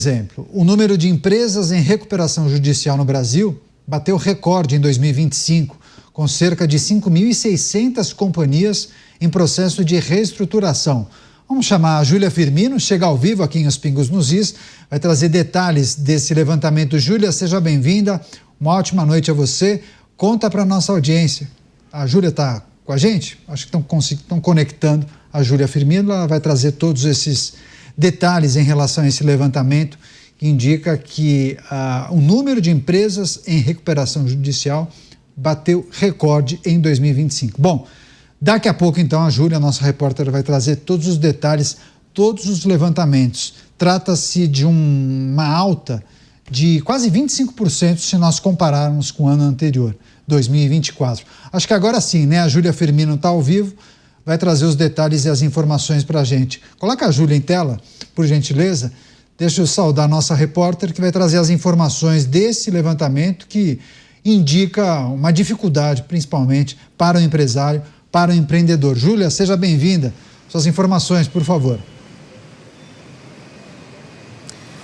Exemplo, o número de empresas em recuperação judicial no Brasil bateu recorde em 2025, com cerca de 5.600 companhias em processo de reestruturação. Vamos chamar a Júlia Firmino, chega ao vivo aqui em Os Pingos nos Is, vai trazer detalhes desse levantamento. Júlia, seja bem-vinda, uma ótima noite a você. Conta para a nossa audiência. A Júlia está com a gente? Acho que estão conectando a Júlia Firmino, ela vai trazer todos esses detalhes em relação a esse levantamento que indica que o número de empresas em recuperação judicial bateu recorde em 2025. Bom, daqui a pouco então a Júlia, nossa repórter, vai trazer todos os detalhes, todos os levantamentos. Trata-se de uma alta de quase 25% se nós compararmos com o ano anterior, 2024. Acho que agora sim, né? A Júlia Firmino está ao vivo, vai trazer os detalhes e as informações para a gente. Coloca a Júlia em tela, por gentileza. Deixa eu saudar a nossa repórter que vai trazer as informações desse levantamento que indica uma dificuldade, principalmente para o empresário, para o empreendedor. Júlia, seja bem-vinda. Suas informações, por favor.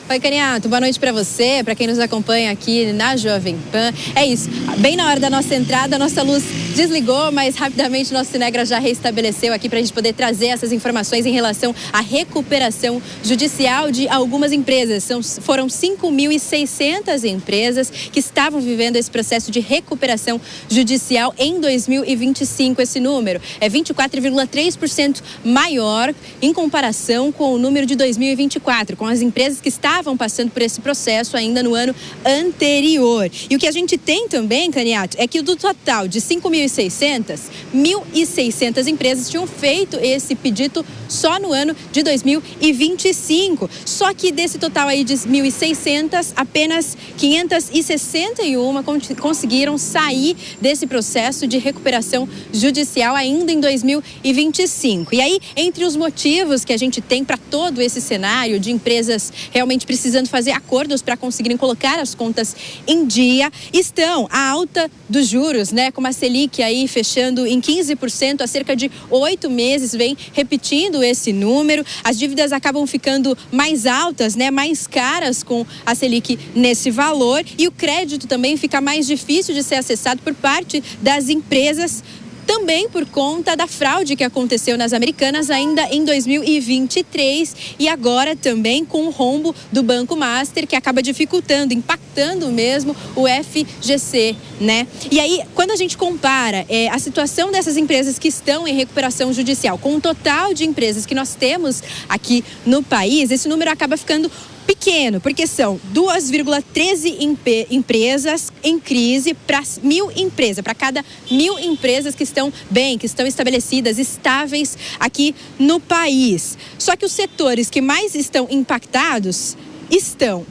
Oi, Caniato, boa noite para você, para quem nos acompanha aqui na Jovem Pan. É isso, bem na hora da nossa entrada, a nossa luz desligou, mas rapidamente o nosso Cinegra já restabeleceu aqui para a gente poder trazer essas informações em relação à recuperação judicial de algumas empresas. Foram 5.600 empresas que estavam vivendo esse processo de recuperação judicial em 2025. Esse número é 24,3% maior em comparação com o número de 2024, com as empresas que estavam passando por esse processo ainda no ano anterior. E o que a gente tem também, Caniato, é que do total de 5.600, 1.600 empresas tinham feito esse pedido só no ano de 2025. Só que desse total aí de 1.600, apenas 561 conseguiram sair desse processo de recuperação judicial ainda em 2025. E aí, entre os motivos que a gente tem para todo esse cenário de empresas realmente precisando fazer acordos para conseguirem colocar as contas em dia, estão a alta dos juros, né? Como a Selic aí fechando em 15% há cerca de 8 meses, vem repetindo esse número. As dívidas acabam ficando mais altas, né? Mais caras com a Selic nesse valor, e o crédito também fica mais difícil de ser acessado por parte das empresas, também por conta da fraude que aconteceu nas Americanas ainda em 2023 e agora também com o rombo do Banco Master, que acaba dificultando, impactando mesmo o FGC, né? E aí, quando a gente compara a situação dessas empresas que estão em recuperação judicial com o total de empresas que nós temos aqui no país, esse número acaba ficando pequeno, porque são 2,13 empresas em crise para 1.000 empresas, para cada 1.000 empresas que estão bem, que estão estabelecidas, estáveis aqui no país. Só que os setores que mais estão impactados estão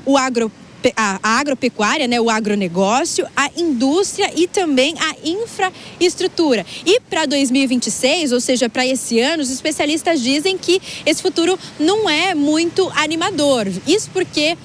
a agropecuária, né, o agronegócio, a indústria e também a infraestrutura. E para 2026, ou seja, para esse ano, os especialistas dizem que esse futuro não é muito animador. Isso porque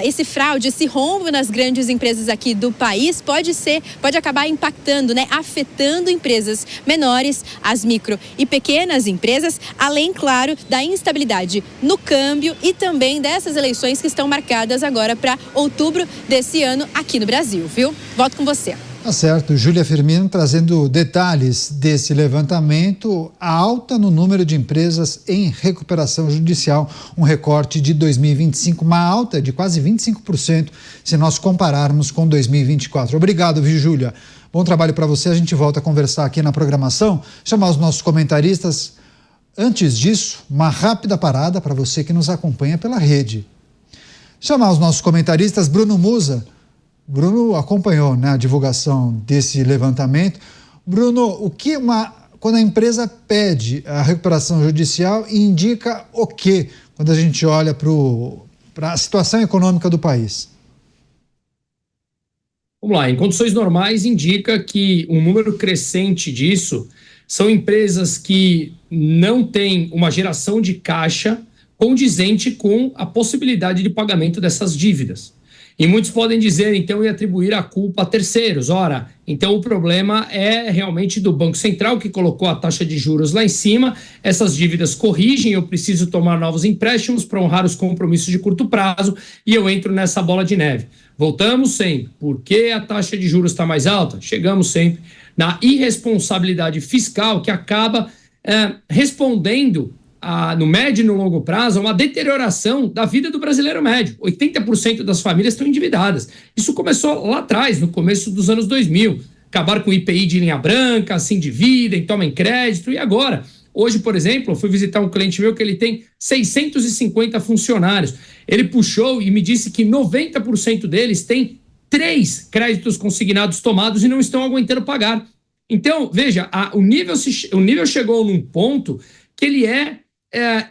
esse fraude, esse rombo nas grandes empresas aqui do país pode acabar impactando, né, afetando empresas menores, as micro e pequenas empresas, além, claro, da instabilidade no câmbio e também dessas eleições que estão marcadas agora para outubro desse ano aqui no Brasil, viu? Volto com você. Tá certo, Júlia Firmino trazendo detalhes desse levantamento, a alta no número de empresas em recuperação judicial, um recorte de 2025, uma alta de quase 25% se nós compararmos com 2024. Obrigado, viu, Júlia? Bom trabalho para você, a gente volta a conversar aqui na programação, chamar os nossos comentaristas. Antes disso, uma rápida parada para você que nos acompanha pela rede. Chamar os nossos comentaristas, Bruno Musa. Bruno acompanhou, né, a divulgação desse levantamento. Bruno, quando a empresa pede a recuperação judicial, indica o quê quando a gente olha para a situação econômica do país? Vamos lá, em condições normais indica que um número crescente disso são empresas que não têm uma geração de caixa condizente com a possibilidade de pagamento dessas dívidas. E muitos podem dizer, então, e atribuir a culpa a terceiros. Ora, então o problema é realmente do Banco Central, que colocou a taxa de juros lá em cima, essas dívidas corrigem, eu preciso tomar novos empréstimos para honrar os compromissos de curto prazo e eu entro nessa bola de neve. Voltamos sempre. Por que a taxa de juros está mais alta? Chegamos sempre na irresponsabilidade fiscal que acaba respondendo no médio e no longo prazo, uma deterioração da vida do brasileiro médio. 80% das famílias estão endividadas. Isso começou lá atrás, no começo dos anos 2000. Acabaram com o IPI de linha branca, se endividem, tomem crédito. E agora? Hoje, por exemplo, eu fui visitar um cliente meu que ele tem 650 funcionários. Ele puxou e me disse que 90% deles têm 3 créditos consignados tomados e não estão aguentando pagar. Então, veja, o nível chegou num ponto que ele é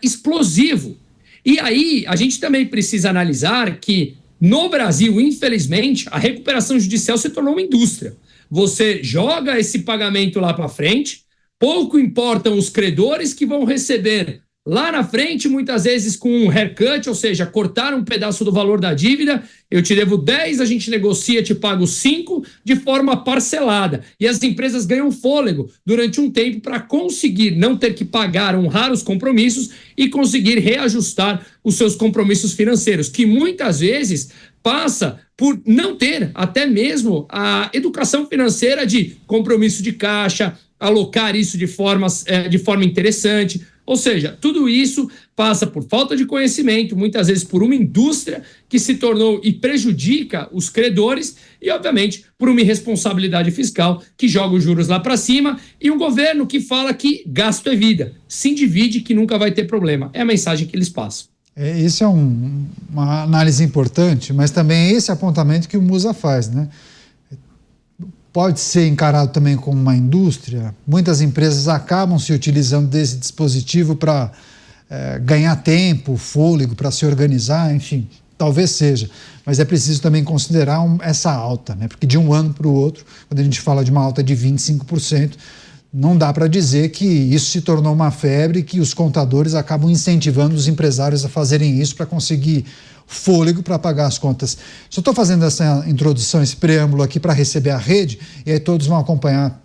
explosivo. E aí, a gente também precisa analisar que, no Brasil, infelizmente, a recuperação judicial se tornou uma indústria. Você joga esse pagamento lá para frente, pouco importam os credores que vão receber lá na frente, muitas vezes com um haircut, ou seja, cortar um pedaço do valor da dívida, eu te devo 10, a gente negocia, te pago 5 de forma parcelada. E as empresas ganham fôlego durante um tempo para conseguir não ter que pagar, honrar os compromissos e conseguir reajustar os seus compromissos financeiros, que muitas vezes passa por não ter até mesmo a educação financeira de compromisso de caixa, alocar isso de forma interessante. Ou seja, tudo isso passa por falta de conhecimento, muitas vezes por uma indústria que se tornou e prejudica os credores e, obviamente, por uma irresponsabilidade fiscal que joga os juros lá para cima e um governo que fala que gasto é vida, se endivide que nunca vai ter problema. É a mensagem que eles passam. Isso é uma análise importante, mas também é esse apontamento que o Mussa faz, né? Pode ser encarado também como uma indústria. Muitas empresas acabam se utilizando desse dispositivo para ganhar tempo, fôlego, para se organizar, enfim, talvez seja. Mas é preciso também considerar essa alta, né? Porque de um ano para o outro, quando a gente fala de uma alta de 25%, não dá para dizer que isso se tornou uma febre, que os contadores acabam incentivando os empresários a fazerem isso para conseguir fôlego para pagar as contas. Só estou fazendo essa introdução, esse preâmbulo aqui para receber a rede, e aí todos vão acompanhar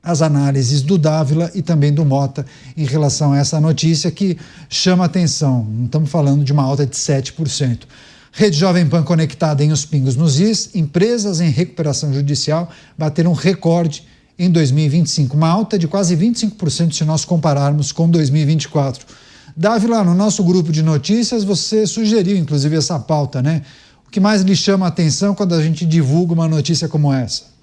as análises do Dávila e também do Mota em relação a essa notícia que chama atenção. Não estamos falando de uma alta de 7%. Rede Jovem Pan conectada em Os Pingos nos Is, empresas em recuperação judicial bateram recorde em 2025, uma alta de quase 25% se nós compararmos com 2024. Dávila, no nosso grupo de notícias, você sugeriu, inclusive, essa pauta, né? O que mais lhe chama a atenção quando a gente divulga uma notícia como essa?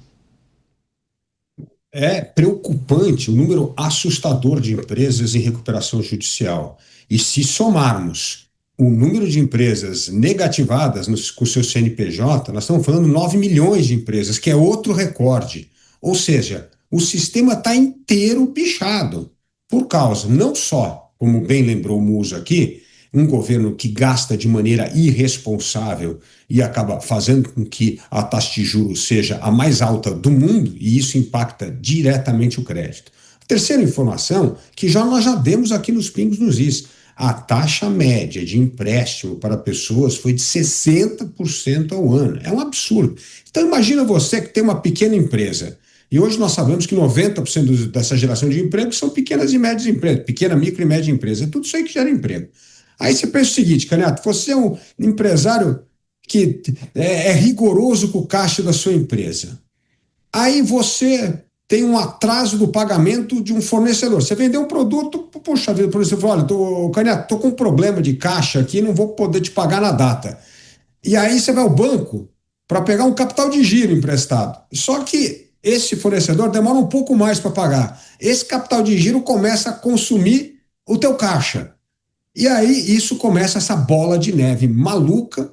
É preocupante o número assustador de empresas em recuperação judicial. E se somarmos o número de empresas negativadas com o seu CNPJ, nós estamos falando 9 milhões de empresas, que é outro recorde. Ou seja, o sistema está inteiro pichado, por causa, não só, como bem lembrou o Mussa aqui, um governo que gasta de maneira irresponsável e acaba fazendo com que a taxa de juros seja a mais alta do mundo, e isso impacta diretamente o crédito. A terceira informação, que nós já demos aqui nos Pingos nos Is, a taxa média de empréstimo para pessoas foi de 60% ao ano. É um absurdo. Então imagina você que tem uma pequena empresa. E hoje nós sabemos que 90% dessa geração de emprego são pequenas e médias empresas, pequena, micro e média empresa. É tudo isso aí que gera emprego. Aí você pensa o seguinte, Candidato, você é um empresário que é rigoroso com o caixa da sua empresa. Aí você tem um atraso do pagamento de um fornecedor. Você vendeu um produto, poxa vida, o fornecedor fala, olha, Candidato, estou com um problema de caixa aqui, não vou poder te pagar na data. E aí você vai ao banco para pegar um capital de giro emprestado. Só que esse fornecedor demora um pouco mais para pagar. Esse capital de giro começa a consumir o teu caixa. E aí isso começa essa bola de neve maluca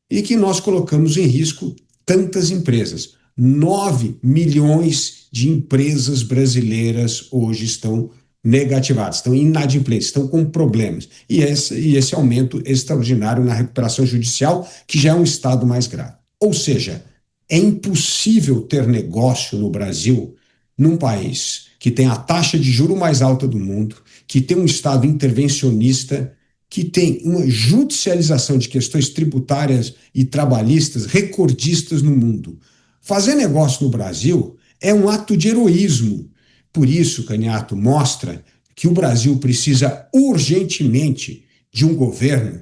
e que nós colocamos em risco tantas empresas. 9 milhões de empresas brasileiras hoje estão negativadas, estão inadimplentes, estão com problemas. E esse aumento extraordinário na recuperação judicial, que já é um estado mais grave. Ou seja, é impossível ter negócio no Brasil, num país que tem a taxa de juro mais alta do mundo, que tem um Estado intervencionista que tem uma judicialização de questões tributárias e trabalhistas recordistas no mundo. Fazer negócio no Brasil é um ato de heroísmo. Por isso, Caniato, mostra que o Brasil precisa urgentemente de um governo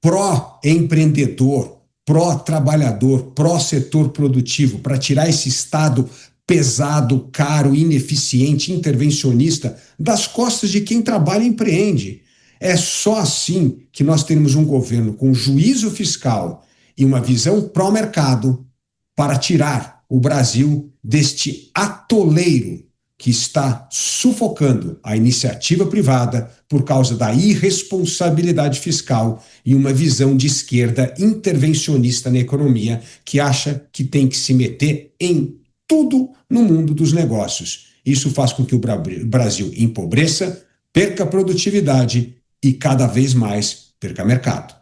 pró-empreendedor, pró-trabalhador, pró-setor produtivo, para tirar esse Estado pesado, caro, ineficiente, intervencionista das costas de quem trabalha e empreende. É só assim que nós teremos um governo com juízo fiscal e uma visão pró-mercado para tirar o Brasil deste atoleiro que está sufocando a iniciativa privada por causa da irresponsabilidade fiscal e uma visão de esquerda intervencionista na economia que acha que tem que se meter em tudo no mundo dos negócios. Isso faz com que o Brasil empobreça, perca produtividade e cada vez mais perca mercado.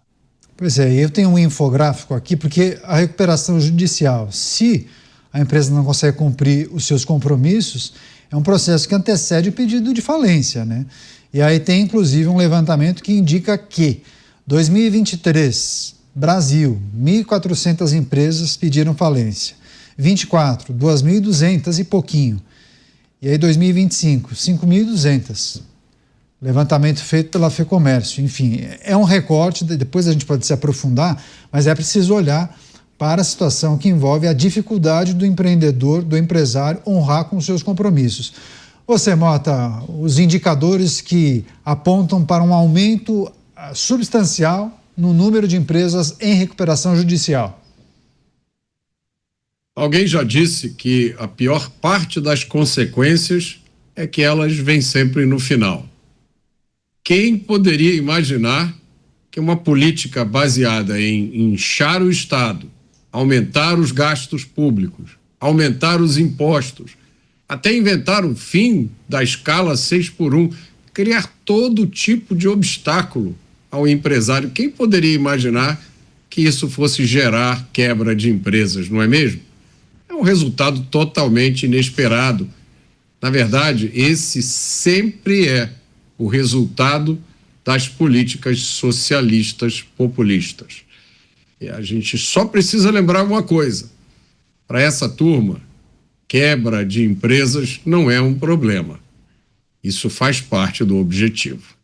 Pois é, eu tenho um infográfico aqui, porque a recuperação judicial, se a empresa não consegue cumprir os seus compromissos, é um processo que antecede o pedido de falência, né? E aí tem inclusive um levantamento que indica que 2023, Brasil, 1.400 empresas pediram falência. 24, 2.200 e pouquinho. E aí 2025, 5.200. Levantamento feito pela FEComércio. Enfim, é um recorte, depois a gente pode se aprofundar, mas é preciso olhar para a situação que envolve a dificuldade do empreendedor, do empresário, honrar com seus compromissos. Você, Mota, os indicadores que apontam para um aumento substancial no número de empresas em recuperação judicial. Alguém já disse que a pior parte das consequências é que elas vêm sempre no final. Quem poderia imaginar que uma política baseada em inchar o Estado, aumentar os gastos públicos, aumentar os impostos, até inventar o fim da escala 6x1, criar todo tipo de obstáculo ao empresário? Quem poderia imaginar que isso fosse gerar quebra de empresas, não é mesmo? É um resultado totalmente inesperado. Na verdade, esse sempre é o resultado das políticas socialistas populistas. E a gente só precisa lembrar uma coisa: para essa turma, quebra de empresas não é um problema. Isso faz parte do objetivo.